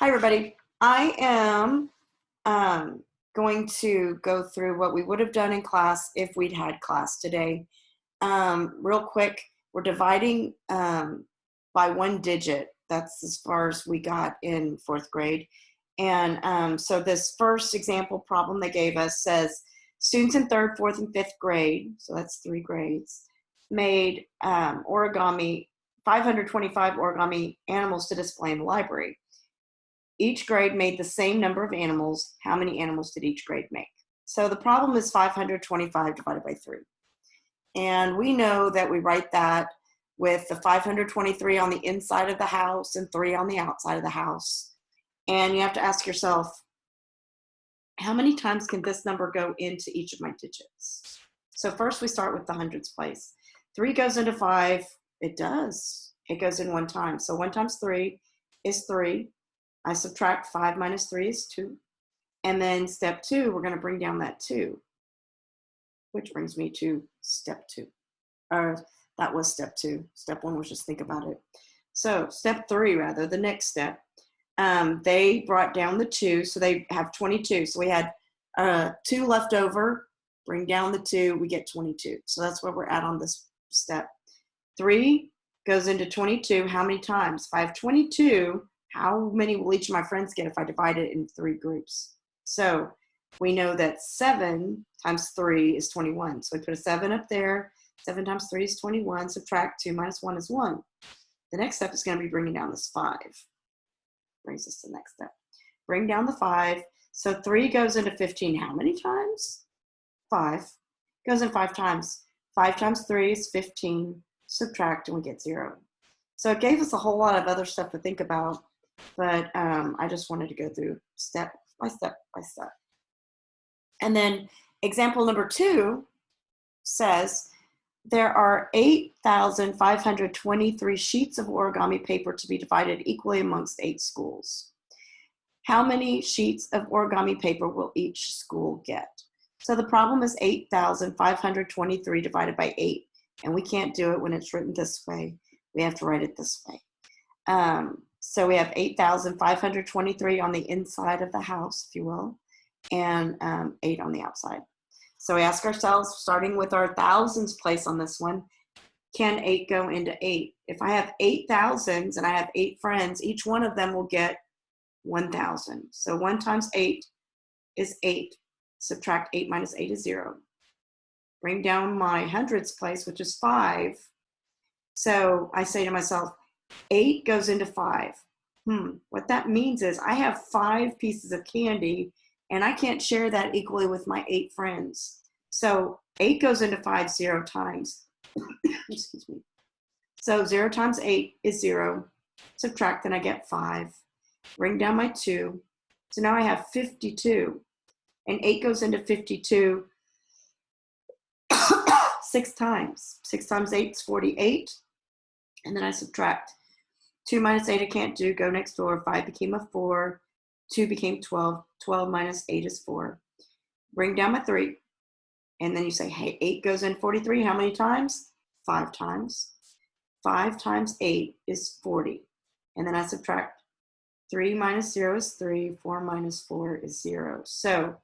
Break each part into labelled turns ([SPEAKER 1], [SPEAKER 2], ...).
[SPEAKER 1] Hi, everybody. I am going to go through what we would have done in class if we'd had class today. Real quick, we're dividing by one digit. That's as far as we got in fourth grade. And so this first example problem they gave us says, students in third, fourth, and fifth grade, so that's 3 grades, made origami, 525 origami animals to display in the library. Each grade made the same number of animals. How many animals did each grade make? So the problem is 525 divided by 3. And we know that we write that with the 523 on the inside of the house and 3 on the outside of the house. And you have to ask yourself, how many times can this number go into each of my digits? So first we start with the hundreds place. 3 goes into 5. It does. It goes in 1 time. So 1 times 3 is 3. I subtract 5 minus 3 is 2. And then step 2, we're going to bring down that 2, which brings me to step 2. That was step 2. Step 1 was just think about it. So step 3, rather, the next step, they brought down the 2, so they have 22. So we had 2 left over, bring down the 2, we get 22. So that's where we're at on this step. 3 goes into 22. How many times? 522. How many will each of my friends get if I divide it in 3 groups? So we know that 7 times 3 is 21. So we put a 7 up there. 7 times 3 is 21. Subtract 2 minus 1 is 1. The next step is going to be bringing down this 5. Brings us to the next step. Bring down the 5. So 3 goes into 15. How many times? 5. Goes in 5 times. 5 times 3 is 15. Subtract and we get 0. So it gave us a whole lot of other stuff to think about. But I just wanted to go through step by step by step. And then example number 2 says, there are 8,523 sheets of origami paper to be divided equally amongst 8 schools. How many sheets of origami paper will each school get? So the problem is 8,523 divided by 8. And we can't do it when it's written this way. We have to write it this way. So we have 8,523 on the inside of the house, if you will, and 8 on the outside. So we ask ourselves, starting with our thousands place on this one, can 8 go into 8? If I have 8 thousands and I have 8 friends, each one of them will get 1,000. So 1 times 8 is 8. Subtract 8 minus 8 is 0. Bring down my hundreds place, which is 5. So I say to myself, 8 goes into 5. What that means is I have 5 pieces of candy and I can't share that equally with my 8 friends. So 8 goes into 5 0 times. Excuse me. So 0 times 8 is 0. Subtract and I get 5. Bring down my 2. So now I have 52. And 8 goes into 52 6 times. 6 times 8 is 48. And then I subtract. 2 minus 8 I can't do, go next door. 5 became a 4, 2 became 12, 12 minus 8 is 4. Bring down my 3, and then you say, hey, 8 goes in 43, how many times? 5 times. 5 times 8 is 40, and then I subtract. 3 minus 0 is 3, 4 minus 4 is 0. So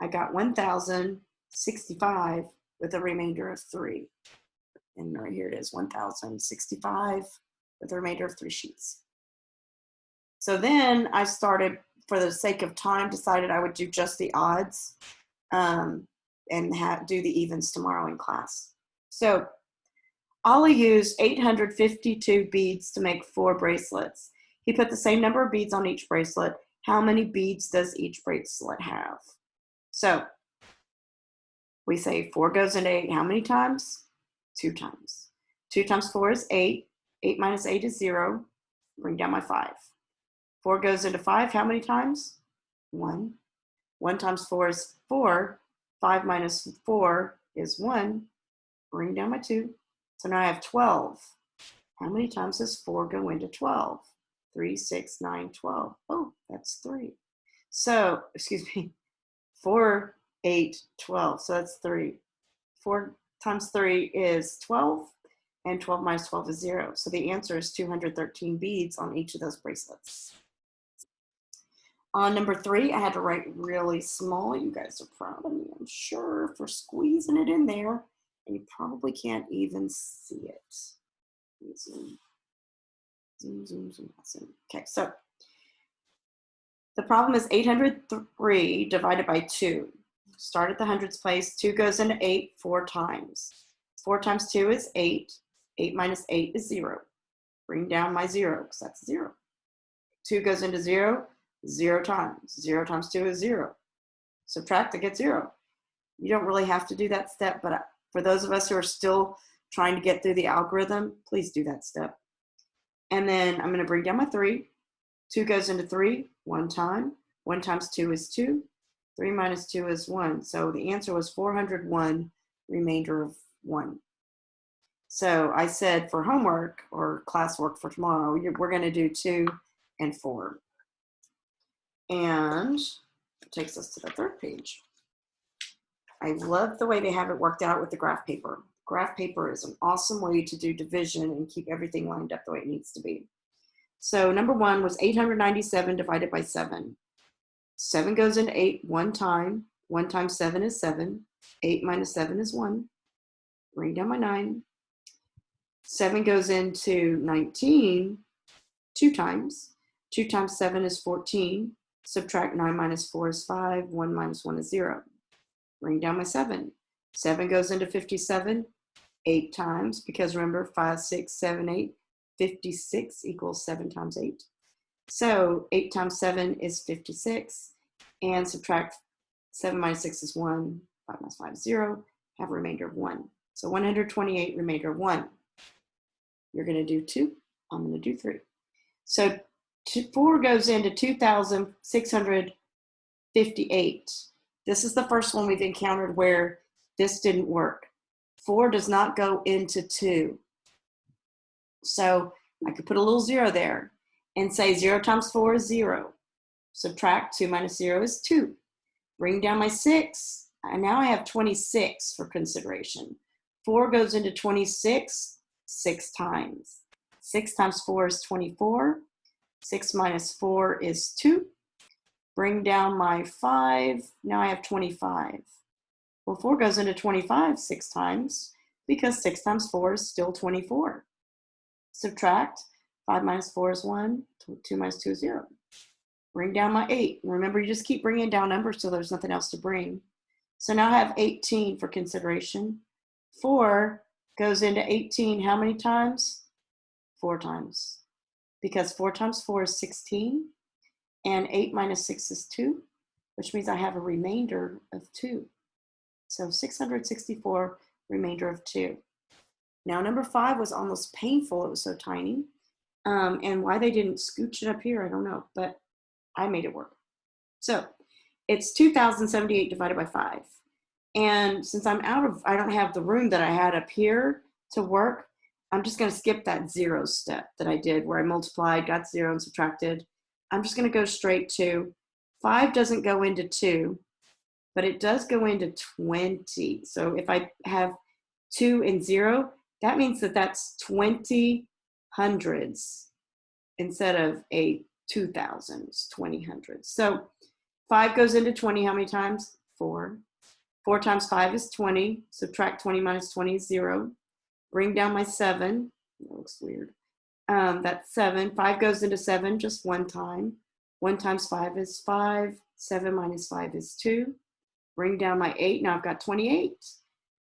[SPEAKER 1] I got 1,065 with a remainder of 3. And right here it is, 1,065. With the remainder of 3 sheets. So then I started, for the sake of time, decided I would do just the odds and do the evens tomorrow in class. So Ollie used 852 beads to make 4 bracelets. He put the same number of beads on each bracelet. How many beads does each bracelet have? So we say 4 goes into 8. How many times? 2 times. 2 times 4 is 8. 8 minus 8 is 0. Bring down my 5. 4 goes into 5. How many times? 1. 1 times 4 is 4. 5 minus 4 is 1. Bring down my 2. So now I have 12. How many times does 4 go into 12? 3, 6, 9, 12. Oh, that's 3. So, excuse me, 4, 8, 12. So that's 3. 4 times 3 is 12. And 12 minus 12 is 0. So the answer is 213 beads on each of those bracelets. On number 3, I had to write really small. You guys are proud of me, I'm sure, for squeezing it in there. And you probably can't even see it. Zoom, zoom, zoom, zoom, zoom. Okay, so the problem is 803 divided by 2. Start at the hundreds place. 2 goes into 8 4 times. 4 times 2 is 8. 8 minus 8 is 0. Bring down my 0 because that's 0. 2 goes into 0 0 times. 0 times 2 is 0. Subtract to get 0. You don't really have to do that step, but for those of us who are still trying to get through the algorithm, please do that step. And then I'm going to bring down my 3. 2 goes into 3 1 time. 1 times 2 is 2. 3 minus 2 is 1. So the answer was 401, remainder of 1. So I said for homework or classwork for tomorrow, we're going to do 2 and 4. And it takes us to the third page. I love the way they have it worked out with the graph paper. Graph paper is an awesome way to do division and keep everything lined up the way it needs to be. So number 1 was 897 divided by 7. 7 goes into 8 1 time. 1 times 7 is 7. 8 minus 7 is 1. Bring down my 9. 7 goes into 19 2 times. 2 times 7 is 14. Subtract 9 minus 4 is 5. 1 minus 1 is 0. Bring down my 7. 7 goes into 57 8 times, because remember 5, 6, 7, 8. 56 equals 7 times 8. So 8 times 7 is 56. And subtract 7 minus 6 is 1. 5 minus 5 is 0. Have a remainder of 1. So 128, remainder of 1. You're going to do 2. I'm going to do 3. So 4 goes into 2,658. This is the first one we've encountered where this didn't work. 4 does not go into 2. So I could put a little 0 there and say 0 times 4 is 0. Subtract 2 minus 0 is 2. Bring down my 6. And now I have 26 for consideration. 4 goes into 26 6 times. 6 times 4 is 24. 6 minus 4 is 2. Bring down my 5. Now I have 25. Well, 4 goes into 25 6 times because 6 times 4 is still 24. Subtract 5 minus 4 is 1. 2 minus 2 is 0. Bring down my 8. Remember, you just keep bringing down numbers so there's nothing else to bring. So now I have 18 for consideration. 4 goes into 18 how many times? 4 times. Because 4 times 4 is 16. And 8 minus 6 is 2, which means I have a remainder of 2. So 664, remainder of 2. Now, number 5 was almost painful. It was so tiny. And why they didn't scooch it up here, I don't know. But I made it work. So it's 2,078 divided by 5. And since I don't have the room that I had up here to work, I'm just going to skip that 0 step that I did where I multiplied, got 0, and subtracted. I'm just going to go straight to 5 doesn't go into 2, but it does go into 20. So if I have 2 and 0, that means that that's 20 hundreds instead of a 2,000s, 20 hundreds. So 5 goes into 20 how many times? 4. 4 times 5 is 20. Subtract 20 minus 20 is 0. Bring down my 7. That looks weird. That's 7. 5 goes into 7 just 1 time. 1 times 5 is 5. 7 minus 5 is 2. Bring down my 8. Now I've got 28.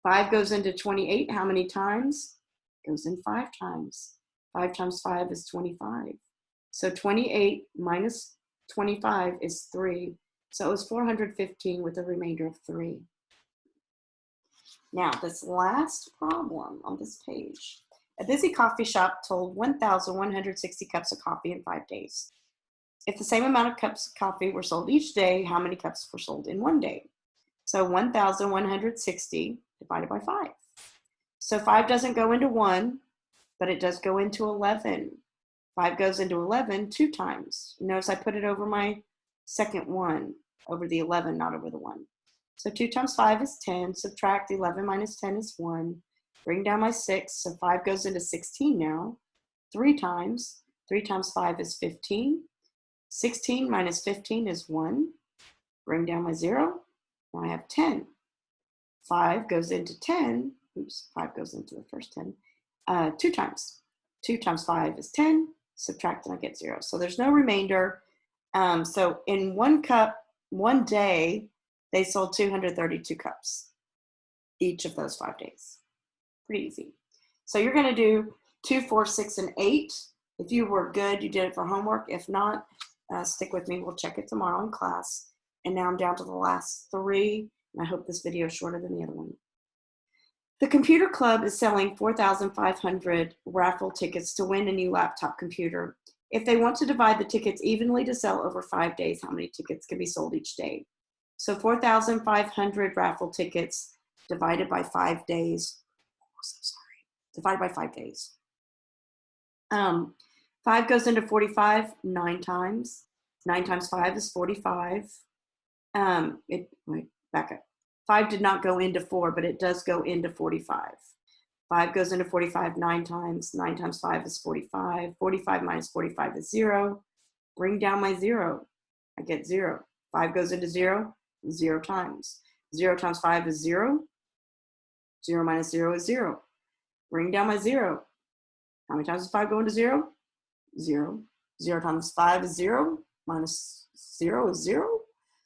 [SPEAKER 1] 5 goes into 28 how many times? Goes in 5 times. 5 times 5 is 25. So 28 minus 25 is 3. So it was 415 with a remainder of 3. Now, this last problem on this page. A busy coffee shop sold 1,160 cups of coffee in 5 days. If the same amount of cups of coffee were sold each day, how many cups were sold in 1 day? So 1,160 divided by 5. So 5 doesn't go into 1, but it does go into 11. 5 goes into 11 2 times. Notice I put it over my second 1, over the 11, not over the 1. So 2 times 5 is 10. Subtract 11 minus 10 is 1. Bring down my 6. So 5 goes into 16 now. 3 times. 3 times 5 is 15. 16 minus 15 is 1. Bring down my 0. Now I have 10. 5 goes into 10. Oops, 5 goes into the first 10. 2 times. 2 times 5 is 10. Subtract and I get 0. So there's no remainder. So in one day, they sold 232 cups each of those 5 days. Pretty easy. So you're going to do 2, 4, 6, and 8. If you were good, you did it for homework. If not, stick with me. We'll check it tomorrow in class. And now I'm down to the last 3. And I hope this video is shorter than the other one. The computer club is selling 4,500 raffle tickets to win a new laptop computer. If they want to divide the tickets evenly to sell over 5 days, how many tickets can be sold each day? So 4,500 raffle tickets divided by 5 days. Oh, so sorry. Divided by 5 days. 5 goes into 45 9 times. 9 times 5 is 45. Wait, back up. 5 did not go into 4, but it does go into 45. 5 goes into 45 9 times. 9 times 5 is 45. 45 minus 45 is 0. Bring down my 0. I get 0. 5 goes into 0, 0 times. 0 times 5 is 0. 0 minus 0 is 0. Bring down my 0. How many times does 5 go into 0? 0. 0 times 5 is 0. Minus 0 is 0.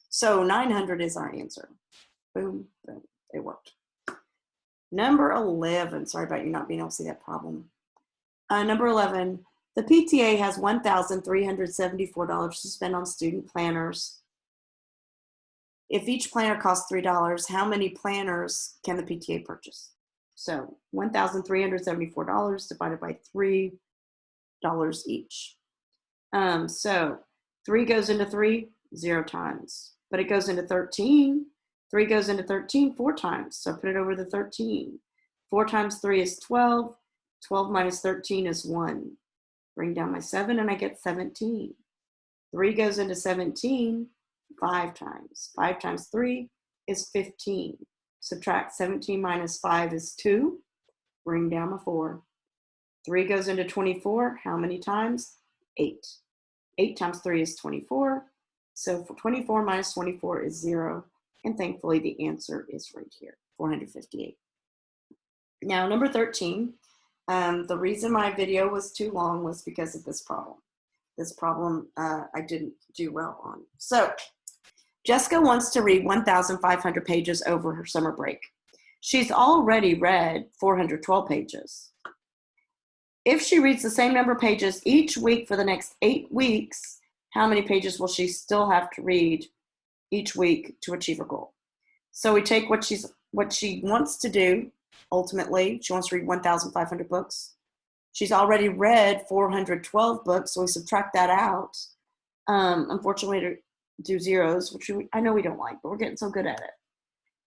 [SPEAKER 1] So 900 is our answer. Boom, boom. It worked. Number 11. Sorry about you not being able to see that problem. Number 11. The PTA has $1,374 to spend on student planners. If each planner costs $3, how many planners can the PTA purchase? So $1,374 divided by $3 each. So 3 goes into 3, 0 times. But it goes into 13. 3 goes into 13 4 times. So put it over the 13. 4 times 3 is 12. 12 minus 13 is 1. Bring down my 7 and I get 17. 3 goes into 17 5 times. 5 times 3 is 15. Subtract 17 minus 5 is 2. Bring down my 4. 3 goes into 24. How many times? 8. 8 times 3 is 24. So 24 minus 24 is 0. And thankfully, the answer is right here, 458. Now, number 13. The reason my video was too long was because of this problem. This problem I didn't do well on. So Jessica wants to read 1,500 pages over her summer break. She's already read 412 pages. If she reads the same number of pages each week for the next 8 weeks, how many pages will she still have to read each week to achieve her goal? So we take what she wants to do. Ultimately, she wants to read 1,500 books. She's already read 412 books, so we subtract that out. Unfortunately, to do zeros, which I know we don't like, but we're getting so good at it.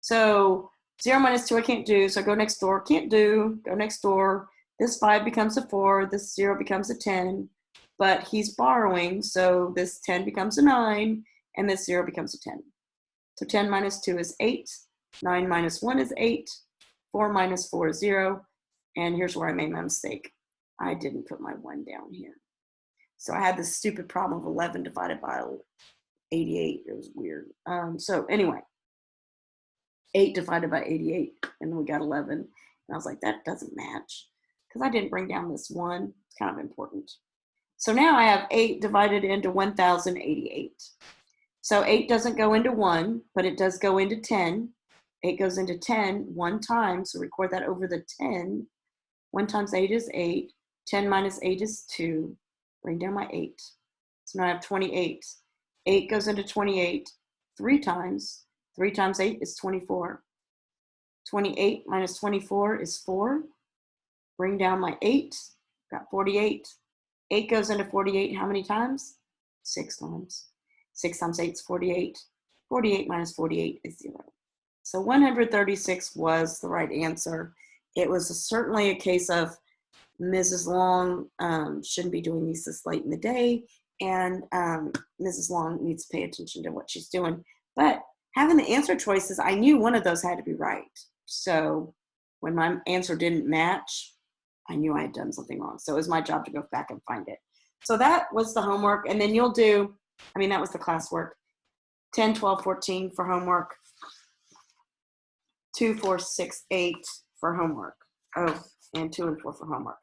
[SPEAKER 1] So 0 minus 2 I can't do, so go next door. Can't do, go next door. This 5 becomes a 4, this 0 becomes a 10, but he's borrowing, so this 10 becomes a 9, and this 0 becomes a 10. So 10 minus 2 is 8, 9 minus 1 is 8, 4 minus 4 is 0, and here's where I made my mistake. I didn't put my 1 down here. So I had this stupid problem of 11 divided by 88. It was weird. So anyway, 8 divided by 88, and then we got 11. And I was like, that doesn't match, because I didn't bring down this 1. It's kind of important. So now I have 8 divided into 1,088. So 8 doesn't go into 1, but it does go into 10. 8 goes into 10 1 time, so record that over the 10. 1 times 8 is 8. 10 minus 8 is 2. Bring down my 8. So now I have 28. 8 goes into 28 3 times. 3 times 8 is 24. 28 minus 24 is 4. Bring down my 8. Got 48. 8 goes into 48 how many times? 6 times. 6 times 8 is 48. 48 minus 48 is 0. So 136 was the right answer. It was certainly a case of Mrs. Long shouldn't be doing these this late in the day, and Mrs. Long needs to pay attention to what she's doing. But having the answer choices, I knew one of those had to be right. So when my answer didn't match, I knew I had done something wrong. So it was my job to go back and find it. So that was the homework. And then you'll do I mean, that was the classwork. 10, 12, 14 for homework. 2, 4, 6, 8 for homework. Oh, and 2 and 4 for homework.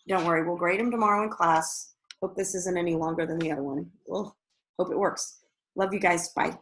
[SPEAKER 1] Don't worry, we'll grade them tomorrow in class. Hope this isn't any longer than the other one. We'll hope it works. Love you guys. Bye.